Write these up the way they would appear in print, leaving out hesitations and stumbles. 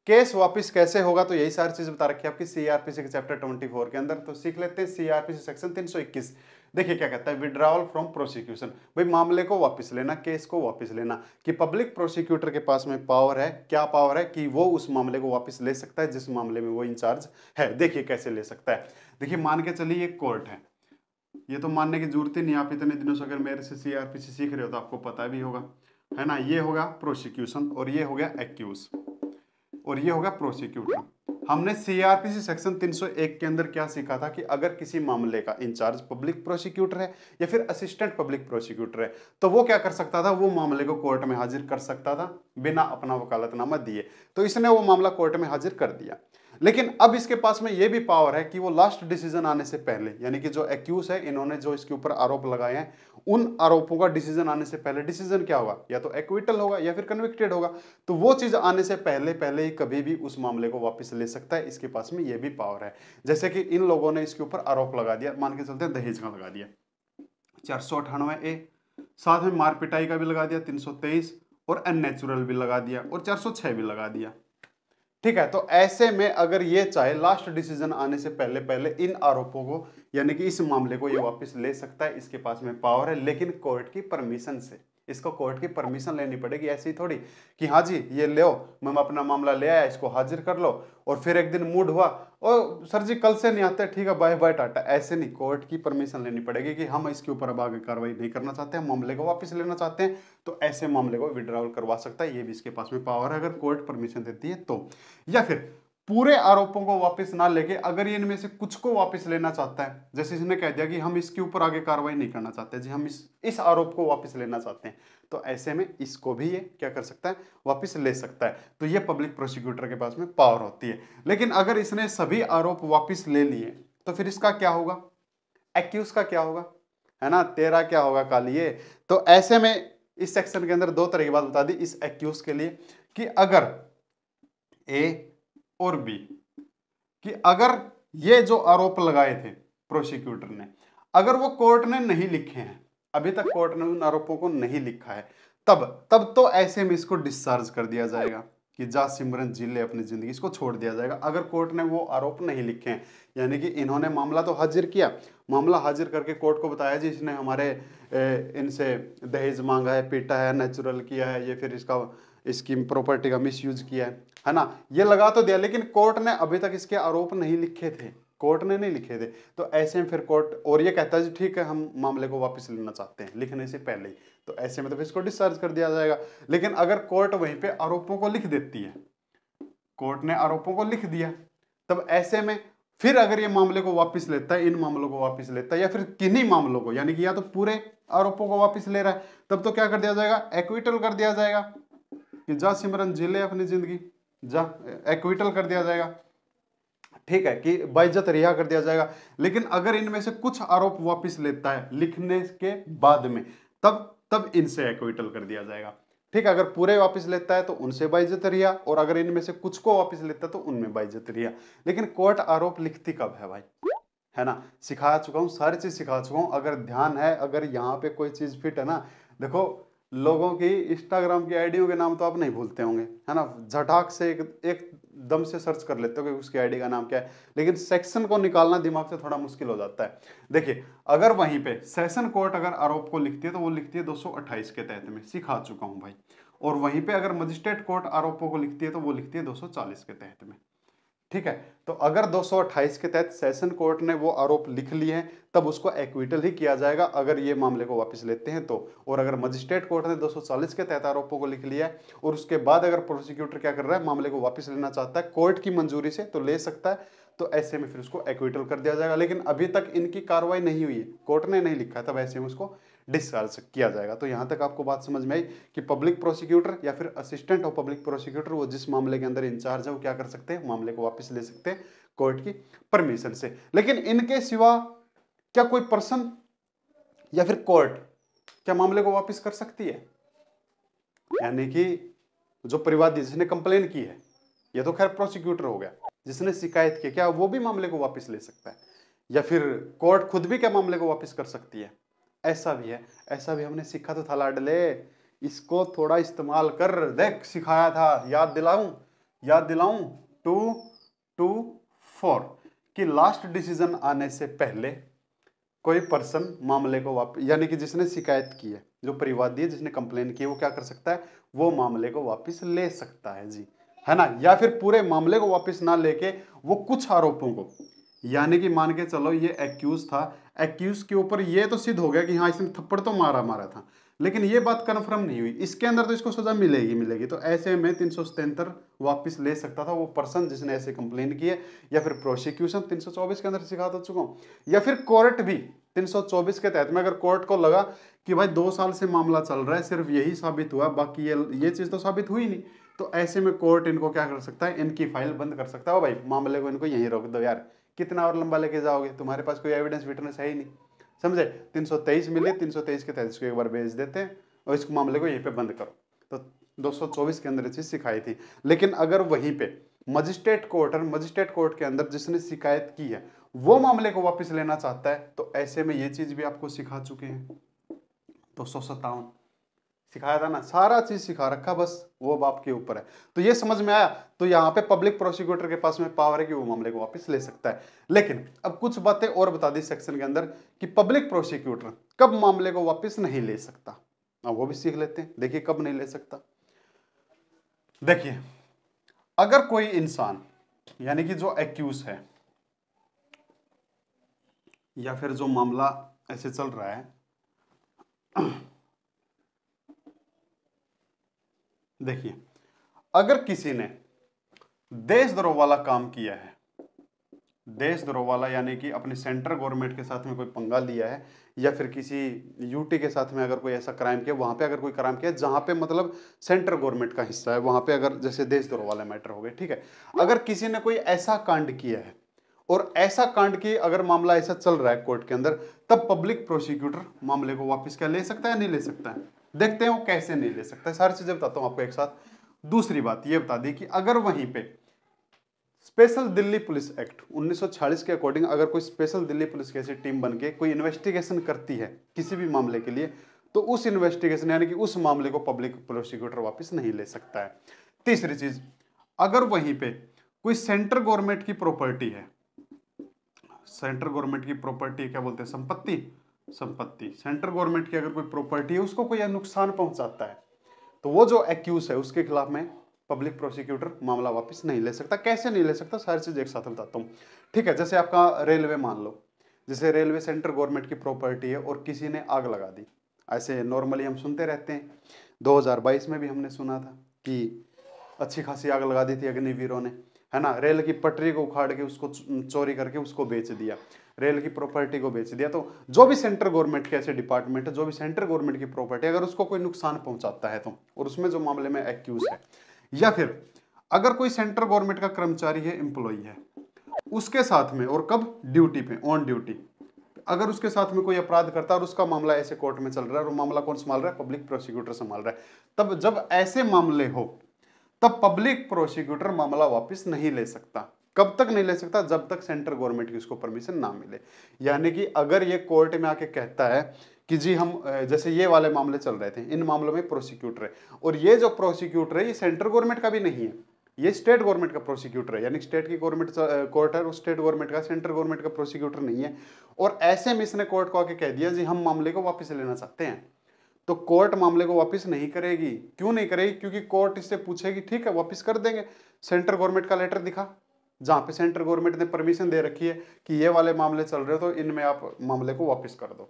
Case वापस कैसे होगा, तो यही सारी चीज बता रखी है आपकी सीआरपीसी के चैप्टर 24 के अंदर। तो सीख लेते हैं सीआरपीसी सेक्शन 321। देखिए क्या कहता है, विड्रॉवल फ्रॉम प्रोसिक्यूशन, भाई मामले को वापस लेना, केस को वापस लेना, कि पब्लिक प्रोसिक्यूटर के पास में पावर है, क्या पावर है कि वो उस मामले को वापस ले सकता है जिस मामले में वो इंचार्ज है। देखिए कैसे ले सकता है। देखिए मान के चलिए एक कोर्ट है, ये तो मानने की जरूरत ही नहीं, आप इतने दिनों से अगर मेरे से सीआरपीसी सीख रहे हो तो आपको पता भी होगा, है ना। ये होगा प्रोसिक्यूशन और ये हो गया एक्यूज और ये होगा प्रोसिक्यूटर। हमने सीआरपीसी सेक्शन 301 के अंदर क्या सीखा था कि अगर किसी मामले का इंचार्ज पब्लिक प्रोसिक्यूटर है या फिर असिस्टेंट पब्लिक प्रोसिक्यूटर है तो वो क्या कर सकता था, वो मामले को कोर्ट में हाजिर कर सकता था बिना अपना वकालतनामा दिए। तो इसने वो मामला कोर्ट में हाजिर कर दिया। लेकिन अब इसके पास में ये भी पावर है कि वो लास्ट डिसीजन आने से पहले, यानी कि जो एक्यूज है, इन्होंने जो इसके ऊपर आरोप लगाए हैं, उन आरोपों का डिसीजन आने से पहले, डिसीजन क्या होगा, या तो एक्विटल होगा या फिर कन्विक्टेड होगा, तो वो चीज आने से पहले पहले ही कभी भी उस मामले को वापस ले सकता है। इसके पास में ये भी पावर है। जैसे कि इन लोगों ने इसके ऊपर आरोप लगा दिया, मान के चलते हैं दहेज का लगा दिया 498A, साथ में मार पिटाई का भी लगा दिया 323, और अननेचुरल भी लगा दिया, और 406 भी लगा दिया। ठीक है, तो ऐसे में अगर ये चाहे लास्ट डिसीजन आने से पहले पहले इन आरोपों को, यानी कि इस मामले को ये वापस ले सकता है। इसके पास में पावर है, लेकिन कोर्ट की परमिशन से। इसको कोर्ट की परमिशन लेनी पड़ेगी, ऐसी थोड़ी कि हाँ जी ये ले मैं अपना मामला ले आया, इसको हाजिर कर लो, और फिर एक दिन मूड हुआ और सर जी कल से नहीं आते, ठीक है बाय बाय टाटा। ऐसे नहीं, कोर्ट की परमिशन लेनी पड़ेगी कि हम इसके ऊपर अब आगे कार्रवाई नहीं करना चाहते, हम मामले को वापस लेना चाहते हैं, तो ऐसे मामले को विड्रॉल करवा सकता है। ये भी इसके पास में पावर है अगर कोर्ट परमिशन देती है तो। या फिर पूरे आरोपों को वापस ना लेके अगर ये इनमें से कुछ को वापस लेना चाहता है, जैसे इसने कह दिया कि हम इसके ऊपर आगे कार्रवाई नहीं करना चाहते जी, हम इस आरोप को वापस लेना चाहते हैं, तो ऐसे में इसको भी ये क्या कर सकता है, वापस ले सकता है। तो ये पब्लिक प्रोसिक्यूटर के पास में पावर होती है। लेकिन अगर इसने सभी आरोप वापस ले लिए तो फिर इसका क्या होगा, एक्यूज का क्या होगा, है ना, तेरा क्या होगा कालिए। तो ऐसे में इस सेक्शन के अंदर दो तरह की बात बता दी इस एक्यूज के लिए, कि अगर ए और बी, कि अगर ये जो आरोप लगाए थे प्रोसिक्यूटर ने, अगर वो कोर्ट ने नहीं लिखे हैं, अभी तक कोर्ट ने उन आरोपों को नहीं लिखा है, तब तो ऐसे में इसको डिस्चार्ज कर दिया जाएगा कि जा सिमरन जी ले अपनी जिंदगी, इसको छोड़ दिया जाएगा। अगर कोर्ट ने वो आरोप नहीं लिखे हैं, यानी कि इन्होंने मामला तो हाजिर किया, मामला हाजिर करके कोर्ट को बताया जी इसने हमारे इनसे दहेज मांगा है, पीटा है, नेचुरल किया है, ये फिर इसकी प्रॉपर्टी का मिसयूज किया है ना, ये लगा तो दिया, लेकिन कोर्ट ने अभी तक इसके आरोप नहीं लिखे थे, कोर्ट ने नहीं लिखे थे। तो ऐसे में फिर कोर्ट और ये कहता है जी ठीक है हम मामले को वापस लेना चाहते हैं लिखने से पहले ही, तो ऐसे में तो फिर इसको डिस्चार्ज कर दिया जाएगा। लेकिन अगर कोर्ट वहीं पे आरोपों को लिख देती है, कोर्ट ने आरोपों को लिख दिया, तब ऐसे में फिर अगर ये मामले को वापस लेता है, इन मामलों को वापस लेता है, या फिर किन्हीं मामलों को, यानी कि या तो पूरे आरोपों को वापस ले रहा है, तब तो क्या कर दिया जाएगा, एक्विटल कर दिया जाएगा कि जा सिमरन जी ले अपनी जिंदगी, जा एक्विटल कर दिया जाएगा, ठीक है, कि बाइज्जत रिहा कर दिया जाएगा। लेकिन अगर इनमें से कुछ आरोप वापस लेता है लिखने के बाद में, तब इनसे एक्विटल कर दिया जाएगा। ठीक है, अगर पूरे वापस लेता है तो उनसे बाइज्जत रिहा, और अगर इनमें से कुछ को वापस लेता है तो उनमें बाइज्जत रिहा। लेकिन कोर्ट आरोप लिखती कब है भाई, है ना, सिखा चुका हूं, सारी चीज सिखा चुका हूं, अगर ध्यान है, अगर यहाँ पे कोई चीज फिट है ना, देखो लोगों की इंस्टाग्राम की आईडियों के नाम तो आप नहीं भूलते होंगे, है ना, झटाक से एक दम से सर्च कर लेते हो कि उसकी आईडी का नाम क्या है, लेकिन सेक्शन को निकालना दिमाग से थोड़ा मुश्किल हो जाता है। देखिए अगर वहीं पे सेशन कोर्ट अगर आरोप को लिखती है तो वो लिखती है 228 के तहत में, सिखा चुका हूं भाई, और वहीं पे अगर मजिस्ट्रेट कोर्ट आरोपों को लिखती है तो वो लिखती है 240 के तहत में। ठीक है, तो अगर 228 के तहत सेशन कोर्ट ने वो आरोप लिख लिए हैं तब उसको एक्विटल ही किया जाएगा अगर ये मामले को वापस लेते हैं तो। और अगर मजिस्ट्रेट कोर्ट ने 240 के तहत आरोपों को लिख लिया है और उसके बाद अगर प्रोसिक्यूटर क्या कर रहा है, मामले को वापस लेना चाहता है कोर्ट की मंजूरी से, तो ले सकता है, तो ऐसे में फिर उसको एक्विटल कर दिया जाएगा। लेकिन अभी तक इनकी कार्रवाई नहीं हुई है, कोर्ट ने नहीं लिखा है, तब ऐसे में उसको डिस्चार्ज किया जाएगा। तो यहां तक आपको बात समझ में आई कि पब्लिक प्रोसिक्यूटर या फिर असिस्टेंट ऑफ पब्लिक प्रोसिक्यूटर, वो जिस मामले के अंदर इंचार्ज है, वो क्या कर सकते हैं, मामले को वापस ले सकते हैं कोर्ट की परमिशन से। लेकिन इनके सिवा क्या कोई पर्सन या फिर कोर्ट क्या मामले को वापस कर सकती है, यानी कि जो परिवादी जिसने कंप्लेन की है, ये तो खैर प्रोसिक्यूटर हो गया, जिसने शिकायत की, क्या वो भी मामले को वापस ले सकता है, या फिर कोर्ट खुद भी क्या मामले को वापस कर सकती है? ऐसा भी है, ऐसा भी हमने सीखा तो था लाडले, इसको थोड़ा इस्तेमाल कर, देख सिखाया था, याद दिलाऊं, याद दिलाऊं 224 कि लास्ट डिसीजन आने से पहले कोई पर्सन मामले को वापस, यानी कि जिसने शिकायत की है, जो परिवादी है, जिसने कंप्लेन की है, वो क्या कर सकता है, वो मामले को वापस ले सकता है जी, है ना। या फिर पूरे मामले को वापस ना लेके वो कुछ आरोपों को, यानी कि मान के चलो ये एक्यूज था, एक्यूज के ऊपर ये तो सिद्ध हो गया कि हाँ इसने थप्पड़ तो मारा था, लेकिन ये बात कन्फर्म नहीं हुई, इसके अंदर तो इसको सजा मिलेगी। तो ऐसे में 377 वापस ले सकता था वो पर्सन जिसने ऐसे कंप्लेन की है, या फिर प्रोसिक्यूशन 324 के अंदर सिखा तो चुका हूं, या फिर कोर्ट भी 324 के तहत में अगर कोर्ट को लगा कि भाई 2 साल से मामला चल रहा है, सिर्फ यही साबित हुआ, बाकी ये चीज तो साबित हुई नहीं, तो ऐसे में कोर्ट इनको क्या कर सकता है, इनकी फाइल बंद कर सकता है। भाई मामले को इनको यहीं रोक दो यार, कितना और लंबा लेके जाओगे, तुम्हारे पास कोई एविडेंस विटनेस है ही नहीं, समझे। 323 मिले, 323 के तहत इसको एक बार भेज देते हैं और इस मामले को यहीं पे बंद करो। तो 224 के अंदर ये चीज सिखाई थी। लेकिन अगर वहीं पे मजिस्ट्रेट कोर्ट के अंदर जिसने शिकायत की है वो मामले को वापस लेना चाहता है, तो ऐसे में ये चीज भी आपको सिखा चुके हैं। 257 सिखाया था ना, सारा चीज सिखा रखा, बस वो बाप के ऊपर है। तो ये समझ में आया। तो यहाँ पे पब्लिक प्रोसिक्यूटर के पास में पावर है कि वो मामले को वापस ले सकता है। लेकिन अब कुछ बातें और बता दी सेक्शन के अंदर कि पब्लिक प्रोसिक्यूटर कब मामले को वापस नहीं ले सकता, अब वो भी सीख लेते हैं। देखिए कब नहीं ले सकता। देखिए अगर कोई इंसान, यानी कि जो एक्यूज है या फिर जो मामला ऐसे चल रहा है, देखिए अगर किसी ने देशद्रोह वाला काम किया है, देशद्रोह वाला यानी कि अपनी सेंट्रल गवर्नमेंट के साथ में कोई पंगा लिया है, या फिर किसी यूटी के साथ में अगर कोई ऐसा क्राइम किया, वहां पे अगर कोई क्राइम किया जहां पे मतलब सेंट्रल गवर्नमेंट का हिस्सा है, वहां पे अगर जैसे देशद्रोह वाले मैटर हो गए, ठीक है। अगर किसी ने कोई ऐसा कांड किया है और ऐसा कांड की अगर मामला ऐसा चल रहा है कोर्ट के अंदर, तब पब्लिक प्रोसिक्यूटर मामले को वापस क्या ले सकता है, नहीं ले सकता है। देखते हैं वो कैसे नहीं ले सकता है, सारी चीजें बताता हूं आपको एक साथ। दूसरी बात ये बता दी कि अगर वहीं पे स्पेशल दिल्ली पुलिस एक्ट 1946 के अकॉर्डिंग अगर कोई स्पेशल दिल्ली पुलिस की ऐसी टीम बनके कोई इन्वेस्टिगेशन करती है किसी भी मामले के लिए, तो उस इन्वेस्टिगेशन यानी कि उस मामले को पब्लिक प्रोसिक्यूटर वापस नहीं ले सकता है। तीसरी चीज, अगर वहीं पे कोई सेंट्रल गवर्नमेंट की प्रॉपर्टी है, सेंट्रल गवर्नमेंट की प्रॉपर्टी क्या बोलते हैं, संपत्ति सेंट्रल गवर्नमेंट की अगर कोई प्रॉपर्टी है उसको कोई नुकसान पहुंचाता है, तो वो जो एक्यूज है उसके खिलाफ में पब्लिक प्रोसिक्यूटर मामला वापस नहीं ले सकता। कैसे नहीं ले सकता, सारी चीज एक साथ बताता हूँ, ठीक है। जैसे आपका रेलवे मान लो, जैसे रेलवे सेंट्रल गवर्नमेंट की प्रॉपर्टी है और किसी ने आग लगा दी, ऐसे नॉर्मली हम सुनते रहते हैं, 2022 में भी हमने सुना था कि अच्छी खासी आग लगा दी थी अग्निवीरों ने, है ना। रेल की पटरी को उखाड़ के उसको चोरी करके उसको बेच दिया, रेल की प्रॉपर्टी को बेच दिया। तो जो भी सेंट्रल गवर्नमेंट के ऐसे डिपार्टमेंट है, जो भी सेंट्रल गवर्नमेंट की प्रॉपर्टी, अगर उसको कोई नुकसान पहुंचाता है तो, और उसमें जो मामले में एक्यूज है, या फिर अगर कोई सेंट्रल गवर्नमेंट का कर्मचारी है, एम्प्लॉई है, उसके साथ में, और कब, ड्यूटी पे, ऑन ड्यूटी, अगर उसके साथ में कोई अपराध करता है और उसका मामला ऐसे कोर्ट में चल रहा है और मामला कौन संभाल रहा है, पब्लिक प्रोसिक्यूटर संभाल रहा है, तब जब ऐसे मामले हो तब पब्लिक प्रोसिक्यूटर मामला वापस नहीं ले सकता। कब तक नहीं ले सकता, जब तक सेंट्रल गवर्नमेंट की उसको परमिशन ना मिले। यानी कि अगर ये कोर्ट में आके कहता है कि जी हम, जैसे ये वाले मामले चल रहे थे, इन मामलों में प्रोसिक्यूटर है, और ये जो प्रोसिक्यूटर है ये सेंट्रल गवर्नमेंट का भी नहीं है, ये स्टेट गवर्नमेंट का प्रोसिक्यूटर है, यानी स्टेट की गवर्नमेंट कोर्ट है, स्टेट गवर्नमेंट का, सेंट्रल गवर्नमेंट का प्रोसिक्यूटर नहीं है। और ऐसे में इसने कोर्ट को आके कह दिया जी हम मामले को वापस लेना चाहते हैं, तो कोर्ट मामले को वापस नहीं करेगी। क्यों नहीं करेगी, क्योंकि कोर्ट इससे पूछेगी ठीक है वापस कर देंगे, सेंट्रल गवर्नमेंट का लेटर दिखा जहां पे सेंट्रल गवर्नमेंट ने परमिशन दे रखी है कि ये वाले मामले चल रहे हो तो इनमें आप मामले को वापस कर दो।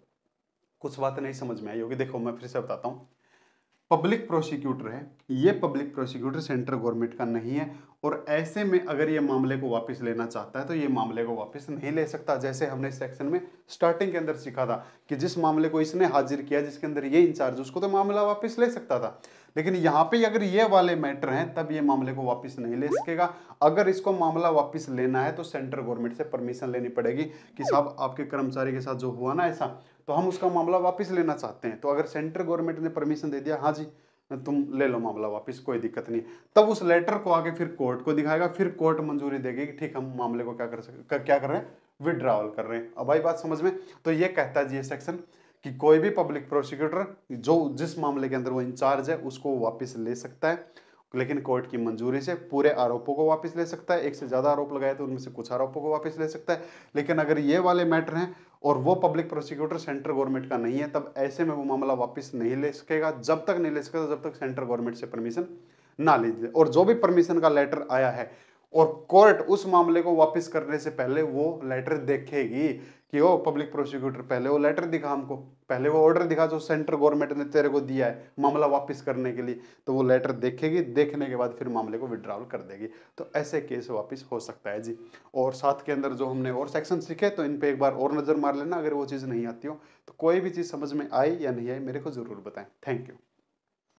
कुछ बात नहीं समझ में आई होगी, देखो मैं फिर से बताता हूँ। पब्लिक प्रोसिक्यूटर है, ये पब्लिक प्रोसिक्यूटर सेंट्रल गवर्नमेंट का नहीं है, और ऐसे में अगर ये मामले को वापस लेना चाहता है तो ये मामले को वापस नहीं ले सकता। जैसे हमने सेक्शन में स्टार्टिंग के अंदर सीखा था कि जिस मामले को इसने हाजिर किया, जिसके अंदर ये इंचार्ज, उसको तो मामला वापस ले सकता था, लेकिन यहाँ पे अगर ये वाले मैटर हैं तब ये मामले को वापस नहीं ले सकेगा। अगर इसको मामला वापस लेना है तो सेंट्रल गवर्नमेंट से परमिशन लेनी पड़ेगी कि साहब आपके कर्मचारी के साथ जो हुआ ना ऐसा, तो हम उसका मामला वापस लेना चाहते हैं। तो अगर सेंट्रल गवर्नमेंट ने परमिशन दे दिया, हाँ जी तुम ले लो मामला वापस, कोई दिक्कत नहीं, तब उस लेटर को आगे फिर कोर्ट को दिखाएगा, फिर कोर्ट मंजूरी देगी कि ठीक हम मामले को क्या कर रहे हैं, विड्रॉवल कर रहे हैं। अब आई बात समझ में। तो ये कहता है जी ये सेक्शन कि कोई भी पब्लिक प्रोसिक्यूटर जो जिस मामले के अंदर वो इंचार्ज है उसको वापस ले सकता है। लेकिन कोर्ट की मंजूरी से पूरे आरोपों को वापस ले सकता है। एक से ज़्यादा आरोप लगाए तो उनमें से कुछ आरोपों को वापस ले सकता है। लेकिन अगर ये वाले मैटर हैं और वो पब्लिक प्रोसिक्यूटर सेंट्रल गवर्नमेंट का नहीं है, तब ऐसे में वो मामला वापस नहीं ले सकेगा। जब तक नहीं ले सकेगा जब तक सेंट्रल गवर्नमेंट से परमिशन ना लीजिए। और जो भी परमिशन का लेटर आया है और कोर्ट उस मामले को वापस करने से पहले वो लेटर देखेगी कि ओ पब्लिक प्रोसिक्यूटर पहले वो लेटर दिखा हमको, पहले वो ऑर्डर दिखा जो सेंट्रल गवर्नमेंट ने तेरे को दिया है मामला वापस करने के लिए, तो वो लेटर देखेगी। देखने के बाद फिर मामले को विड्रॉल कर देगी। तो ऐसे केस वापस हो सकता है जी। और साथ के अंदर जो हमने और सेक्शन सीखे तो इन पे एक बार और नजर मार लेना, अगर वो चीज़ नहीं आती हो तो। कोई भी चीज़ समझ में आई या नहीं आई मेरे को जरूर बताएं। Thank you.